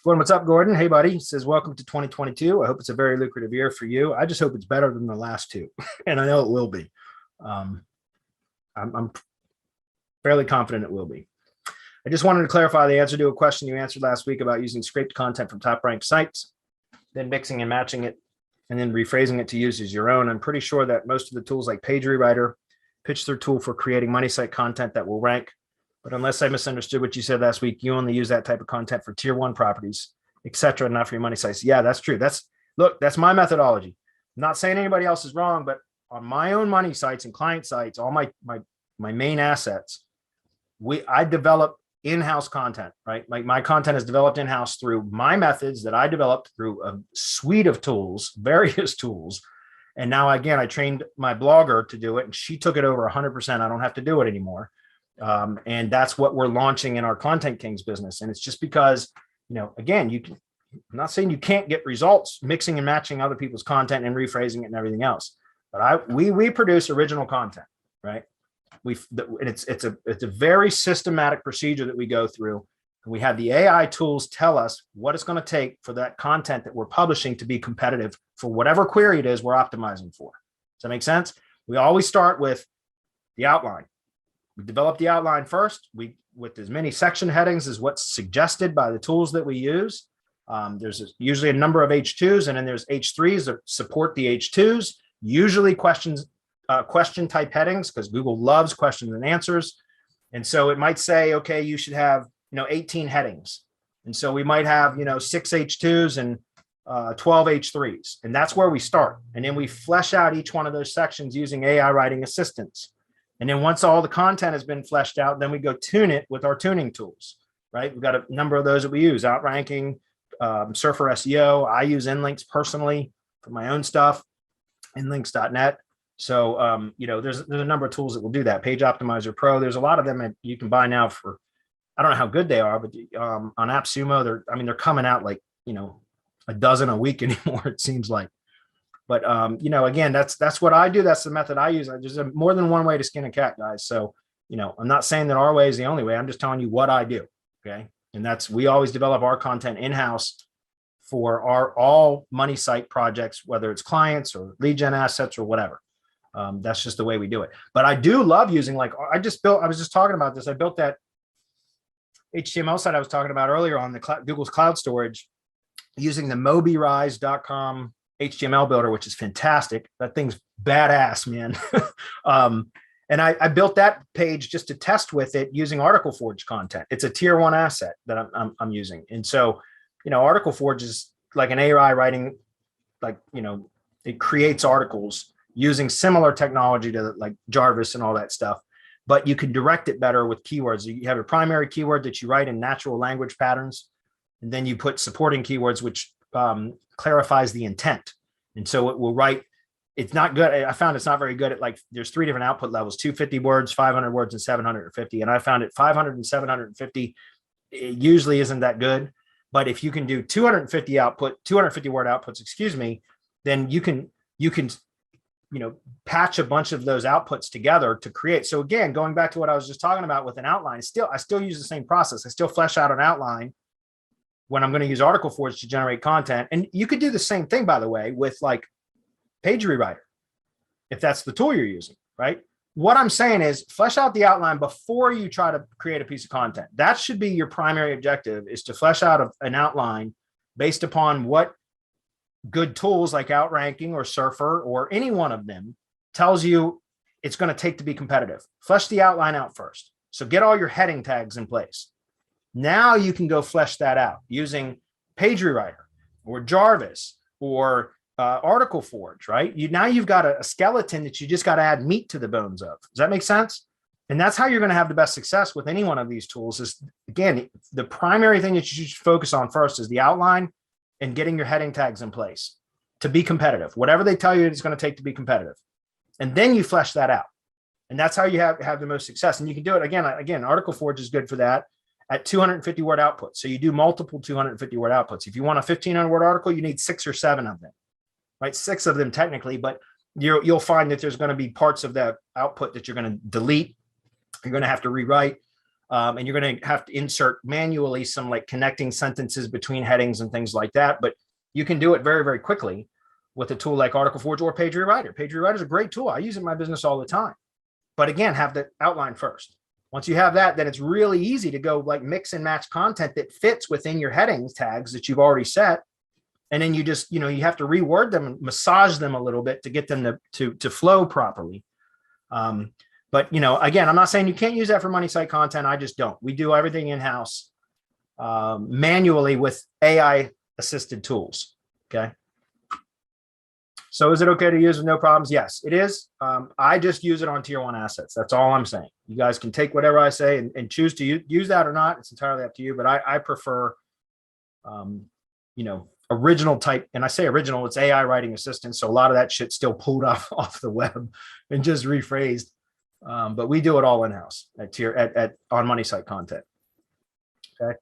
Gordon, what's up, Gordon? Hey, buddy. He says, welcome to 2022. I hope it's a very lucrative year for you. I just hope it's better than the last two, and I know it will be. Um, I'm fairly confident it will be. I just wanted to clarify the answer to a question you answered last week about using scraped content from top-ranked sites, then mixing and matching it, and then rephrasing it to use as your own. I'm pretty sure that most of the tools like Page Rewriter pitch their tool for creating money site content that will rank. But unless I misunderstood what you said last week, you only use that type of content for tier one properties, etc., not for your money sites. Yeah, that's true. That's my methodology. I'm not saying anybody else is wrong, but on my own money sites and client sites, all my main assets, I develop in-house content, right? Like my content is developed in-house through my methods that I developed through a suite of tools, various tools. And now, again, I trained my blogger to do it, and she took it over 100%. I don't have to do it anymore. And that's what we're launching in our Content Kings business. And it's just because, again, I'm not saying you can't get results mixing and matching other people's content and rephrasing it and everything else, but we produce original content, right? It's a very systematic procedure that we go through. And we have the AI tools tell us what it's going to take for that content that we're publishing to be competitive for whatever query it is we're optimizing for. Does that make sense? We always start with the outline. We develop the outline first. With as many section headings as what's suggested by the tools that we use. There's usually a number of H2s, and then there's H3s that support the H2s, usually question type headings, because Google loves questions and answers. And so it might say, okay, you should have 18 headings. And so we might have 6 H2s and 12 H3s. And that's where we start. And then we flesh out each one of those sections using AI writing assistants. And then once all the content has been fleshed out, then we go tune it with our tuning tools, right? We've got a number of those that we use: Outranking, Surfer SEO. I use Inlinks personally for my own stuff, inlinks.net. So, there's a number of tools that will do that. Page Optimizer Pro. There's a lot of them that you can buy now for, I don't know how good they are, but on AppSumo, they're coming out like, a dozen a week anymore, it seems like. But, again, that's what I do. That's the method I use. There's more than one way to skin a cat, guys. So, I'm not saying that our way is the only way. I'm just telling you what I do. Okay. And we always develop our content in-house for all money site projects, whether it's clients or lead gen assets or whatever. That's just the way we do it. But I do love using, I was just talking about this. I built that HTML site I was talking about earlier on Google's cloud storage using the mobyrise.com HTML builder, which is fantastic. That thing's badass, man. And I built that page just to test with it using Article Forge content. It's a tier one asset that I'm using. And so, Article Forge is like an AI writing, it creates articles using similar technology to like Jarvis and all that stuff, but you can direct it better with keywords. You have a primary keyword that you write in natural language patterns, and then you put supporting keywords, which clarifies the intent. And so it will write, it's not good. I found it's not very good at there's 3 different output levels: 250 words, 500 words, and 750. And I found it 500 and 750 it usually isn't that good. But if you can do 250 word outputs, then you can patch a bunch of those outputs together to create. So again, going back to what I was just talking about with an outline, I still use the same process. I still flesh out an outline when I'm going to use Article Forge to generate content. And you could do the same thing, by the way, with Page Rewriter, if that's the tool you're using, right? What I'm saying is flesh out the outline before you try to create a piece of content. That should be your primary objective, is to flesh out an outline based upon what good tools like Outranking or Surfer or any one of them tells you it's going to take to be competitive. Flesh the outline out first. So get all your heading tags in place. Now you can go flesh that out using Page Rewriter or Jarvis or Article Forge, right? Now you've got a skeleton that you just got to add meat to the bones of. Does that make sense? And that's how you're going to have the best success with any one of these tools. Is, again, the primary thing that you should focus on first is the outline and getting your heading tags in place to be competitive. Whatever they tell you it's going to take to be competitive. And then you flesh that out. And that's how you have the most success. And you can do it again, Article Forge is good for that at 250 word outputs. So you do multiple 250 word outputs. If you want a 1,500 word article, you need 6 or 7 of them, right? 6 of them technically, but you'll find that there's going to be parts of that output that you're going to delete. You're going to have to rewrite. And you're going to have to insert manually some like connecting sentences between headings and things like that. But you can do it very, very quickly with a tool like Article Forge or Page Rewriter. Page Rewriter is a great tool. I use it in my business all the time. But again, have the outline first. Once you have that, then it's really easy to go like mix and match content that fits within your headings tags that you've already set. And then you just, you have to reword them and massage them a little bit to get them to flow properly. But, again, I'm not saying you can't use that for money site content. I just don't. We do everything in-house manually with AI assisted tools. Okay. So is it okay to use with no problems? Yes, it is. I just use it on tier 1 assets. That's all I'm saying. You guys can take whatever I say and choose to use that or not. It's entirely up to you. But I prefer, original type. And I say original, it's AI writing assistant. So a lot of that shit still pulled off the web and just rephrased. But we do it all in-house on money site content. Okay.